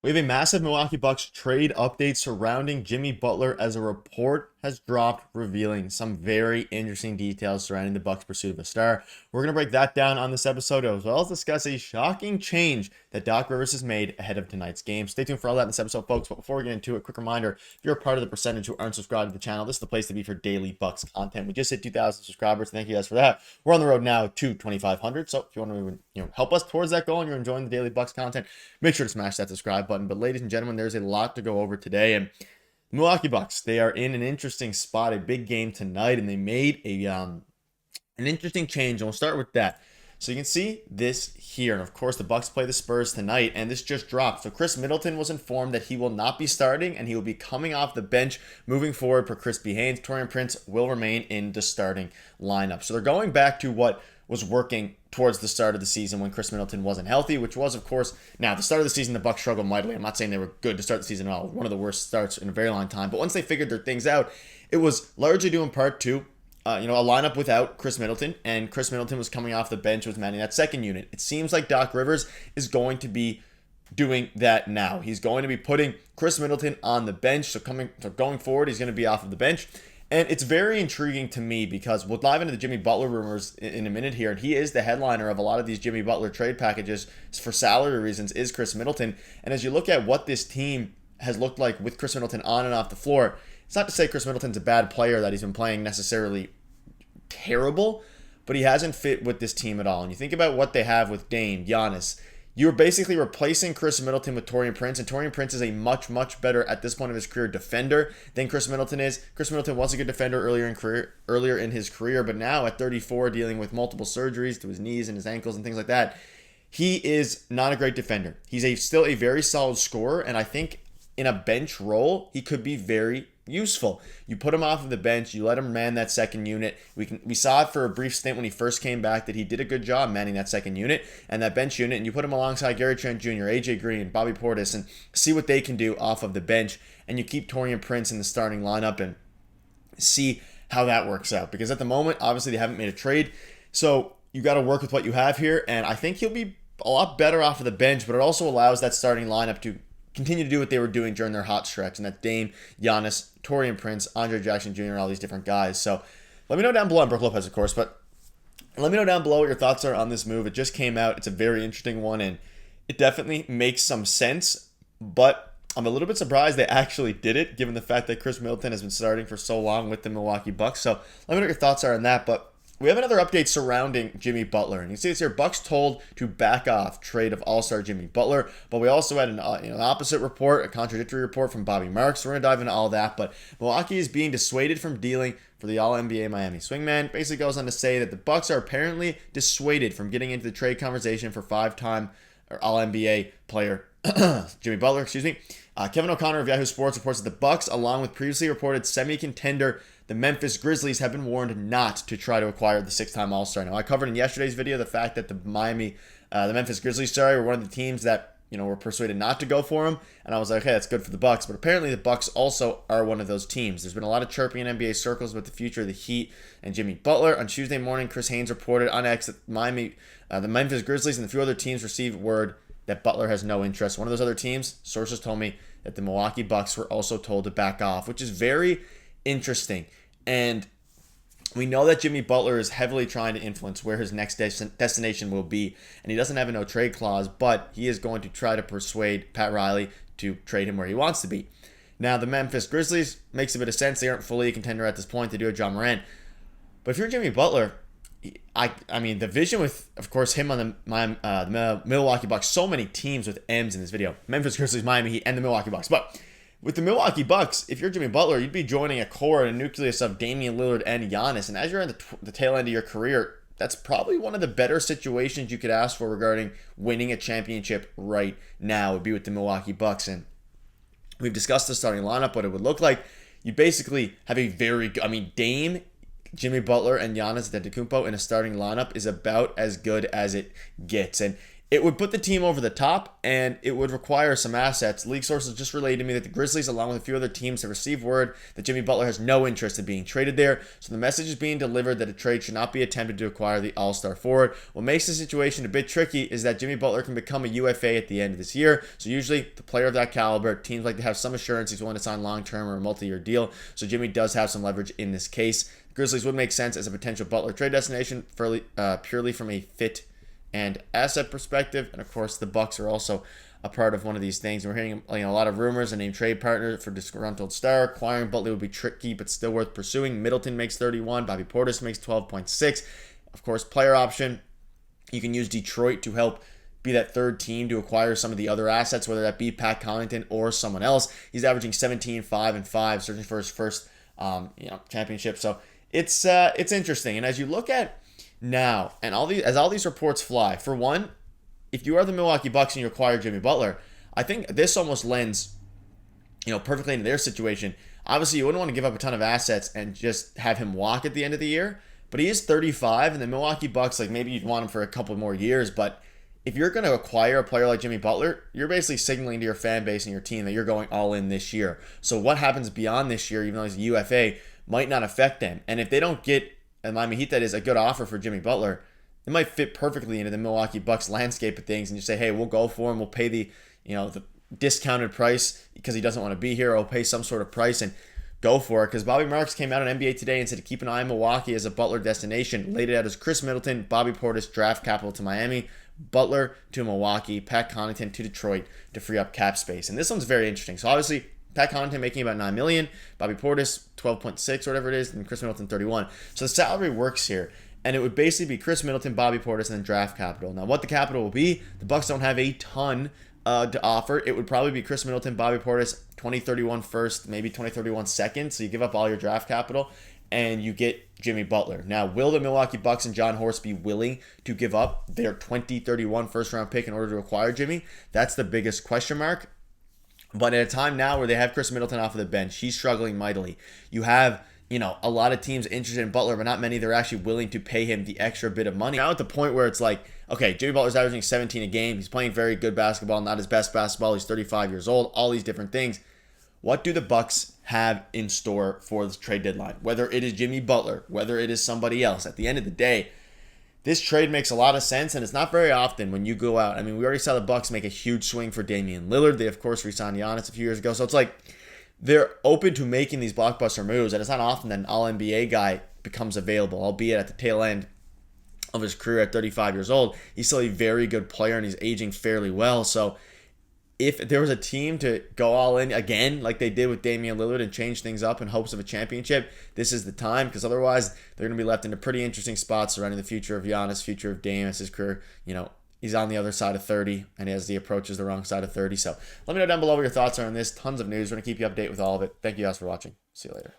We have a massive Milwaukee Bucks trade update surrounding Jimmy Butler as a report has dropped revealing some very interesting details surrounding the Bucks' pursuit of a star. We're going to break that down on this episode as well as discuss a shocking change that Doc Rivers has made ahead of tonight's game. Stay tuned for all that in this episode, folks. But before we get into it, quick reminder, if you're a part of the percentage who aren't subscribed to the channel, this is the place to be for daily Bucks content. We just hit 2,000 subscribers. Thank you guys for that. We're on the road now to 2,500. So if you want to help us towards that goal and you're enjoying the daily Bucks content, make sure to smash that subscribe button. But ladies and gentlemen, there's a lot to go over today. And Milwaukee Bucks, they are in an interesting spot, a big game tonight, and they made an interesting change, and we'll start with that. So you can see this here, and of course the Bucks play the Spurs tonight, and this just dropped. So Khris Middleton was informed that he will not be starting, and he will be coming off the bench moving forward for Crispy Haynes. Taurean Prince will remain in the starting lineup. So they're going back to what was working towards the start of the season when Khris Middleton wasn't healthy, which was, of course, now the start of the season, the Bucks struggled mightily. I'm not saying they were good to start the season at all. One of the worst starts in a very long time. But once they figured their things out, it was largely due in part to a lineup without Khris Middleton, and Khris Middleton was coming off the bench, was manning that second unit. It seems like Doc Rivers is going to be doing that now. He's going to be putting Khris Middleton on the bench. So going forward, he's going to be off of the bench. And it's very intriguing to me because we'll dive into the Jimmy Butler rumors in a minute here. And he is the headliner of a lot of these Jimmy Butler trade packages for salary reasons, is Khris Middleton. And as you look at what this team has looked like with Khris Middleton on and off the floor, it's not to say Khris Middleton's a bad player, that he's been playing necessarily terrible, but he hasn't fit with this team at all. And you think about what they have with Dame, Giannis. You're basically replacing Khris Middleton with Taurean Prince, and Taurean Prince is a much, much better, at this point of his career, defender than Khris Middleton is. Khris Middleton was a good defender earlier in his career, but now at 34, dealing with multiple surgeries to his knees and his ankles and things like that, he is not a great defender. He's still a very solid scorer, and I think in a bench role, he could be very useful. You put him off of the bench, you let him man that second unit. We saw it for a brief stint when he first came back that he did a good job manning that second unit and that bench unit, and you put him alongside Gary Trent Jr., AJ Green, Bobby Portis, and see what they can do off of the bench, and you keep Taurean Prince in the starting lineup and see how that works out. Because at the moment, obviously they haven't made a trade, so you got to work with what you have here, and I think he'll be a lot better off of the bench, but it also allows that starting lineup to continue to do what they were doing during their hot stretch, and that Dame, Giannis, Taurean Prince, Andre Jackson Jr., all these different guys. So let me know down below, and Brook Lopez, of course, but let me know down below what your thoughts are on this move. It just came out. It's a very interesting one, and it definitely makes some sense, but I'm a little bit surprised they actually did it, given the fact that Khris Middleton has been starting for so long with the Milwaukee Bucks. So let me know what your thoughts are on that, but we have another update surrounding Jimmy Butler, and you see this here: Bucks told to back off trade of All-Star Jimmy Butler. But we also had an opposite report, a contradictory report from Bobby Marks. So we're gonna dive into all that. But Milwaukee is being dissuaded from dealing for the All-NBA Miami swingman. Basically goes on to say that the Bucks are apparently dissuaded from getting into the trade conversation for five-time All-NBA player Jimmy Butler. Kevin O'Connor of Yahoo Sports reports that the Bucks, along with previously reported semi-contender the Memphis Grizzlies, have been warned not to try to acquire the six-time All-Star. Now, I covered in yesterday's video the fact that the Memphis Grizzlies, were one of the teams that were persuaded not to go for him, and I was like, okay, that's good for the Bucks. But apparently, the Bucks also are one of those teams. There's been a lot of chirping in NBA circles about the future of the Heat and Jimmy Butler. On Tuesday morning, Chris Haynes reported on X that the Memphis Grizzlies and a few other teams received word that Butler has no interest. One of those other teams, sources told me that the Milwaukee Bucks were also told to back off, which is very interesting. And we know that Jimmy Butler is heavily trying to influence where his next destination will be, and he doesn't have a no-trade clause, but he is going to try to persuade Pat Riley to trade him where he wants to be. Now, the Memphis Grizzlies, makes a bit of sense. They aren't fully a contender at this point. They do have John Morant. But if you're Jimmy Butler, I mean, the vision with, of course, him on the Milwaukee Bucks, so many teams with M's in this video: Memphis Grizzlies, Miami Heat, and the Milwaukee Bucks. But with the Milwaukee Bucks, if you're Jimmy Butler, you'd be joining a core and a nucleus of Damian Lillard and Giannis. And as you're in the tail end of your career, that's probably one of the better situations you could ask for regarding winning a championship right now, would be with the Milwaukee Bucks. And we've discussed the starting lineup, what it would look like. You basically have a very good, Dame, Jimmy Butler, and Giannis Antetokounmpo in a starting lineup is about as good as it gets. And It would put the team over the top, and it would require some assets. League sources just relayed to me that the Grizzlies, along with a few other teams, have received word that Jimmy Butler has no interest in being traded there. So the message is being delivered that a trade should not be attempted to acquire the All-Star forward. What makes the situation a bit tricky is that Jimmy Butler can become a UFA at the end of this year. So usually the player of that caliber, teams like to have some assurance he's willing to sign long-term or a multi-year deal. So Jimmy does have some leverage in this case. Grizzlies would make sense as a potential Butler trade destination purely from a fit and asset perspective. And of course, the Bucks are also a part of one of these things. We're hearing a lot of rumors. A named trade partner for disgruntled star. Acquiring Butler would be tricky, but still worth pursuing. Middleton makes 31. Bobby Portis makes 12.6. Of course, player option. You can use Detroit to help be that third team to acquire some of the other assets, whether that be Pat Connaughton or someone else. He's averaging 17, 5, and 5, searching for his first championship. So it's interesting. And as you look at now, and all these reports fly, for one, if you are the Milwaukee Bucks and you acquire Jimmy Butler, I think this almost lends, perfectly into their situation. Obviously, you wouldn't want to give up a ton of assets and just have him walk at the end of the year, but he is 35, and the Milwaukee Bucks, maybe you'd want him for a couple more years, but if you're going to acquire a player like Jimmy Butler, you're basically signaling to your fan base and your team that you're going all in this year. So what happens beyond this year, even though he's a UFA, might not affect them. And if they don't get, and Miami Heat, that is a good offer for Jimmy Butler, it might fit perfectly into the Milwaukee Bucks landscape of things, and you say, hey, we'll go for him, we'll pay the discounted price because he doesn't want to be here, or we'll pay some sort of price and go for it. Because Bobby Marks came out on NBA Today and said to keep an eye on Milwaukee as a Butler destination, laid it out as Khris Middleton, Bobby Portis, draft capital to Miami, Butler to Milwaukee, Pat Connaughton to Detroit to free up cap space. And this one's very interesting. So obviously, Pat Connaughton making about $9 million, Bobby Portis 12.6 or whatever it is, and Khris Middleton 31. So the salary works here, and it would basically be Khris Middleton, Bobby Portis, and then draft capital. Now, what the capital will be, the Bucks don't have a ton to offer. It would probably be Khris Middleton, Bobby Portis, 2031 first, maybe 2031 second. So you give up all your draft capital, and you get Jimmy Butler. Now, will the Milwaukee Bucks and John Horst be willing to give up their 2031 first-round pick in order to acquire Jimmy? That's the biggest question mark. But at a time now where they have Khris Middleton off of the bench, he's struggling mightily. You have, a lot of teams interested in Butler, but not many that are actually willing to pay him the extra bit of money. Now at the point where it's like, okay, Jimmy Butler's averaging 17 a game. He's playing very good basketball, not his best basketball. He's 35 years old, all these different things. What do the Bucks have in store for this trade deadline? Whether it is Jimmy Butler, whether it is somebody else, at the end of the day, this trade makes a lot of sense, and it's not very often when you go out. I mean, we already saw the Bucks make a huge swing for Damian Lillard. They, of course, re-signed Giannis a few years ago. So it's like they're open to making these blockbuster moves, and it's not often that an All-NBA guy becomes available, albeit at the tail end of his career at 35 years old. He's still a very good player, and he's aging fairly well. So if there was a team to go all in again, like they did with Damian Lillard, and change things up in hopes of a championship, this is the time, because otherwise they're going to be left in a pretty interesting spot surrounding the future of Giannis, future of Dame as his career. He's on the other side of 30, and as he approaches the wrong side of 30. So let me know down below what your thoughts are on this. Tons of news. We're going to keep you updated with all of it. Thank you guys for watching. See you later.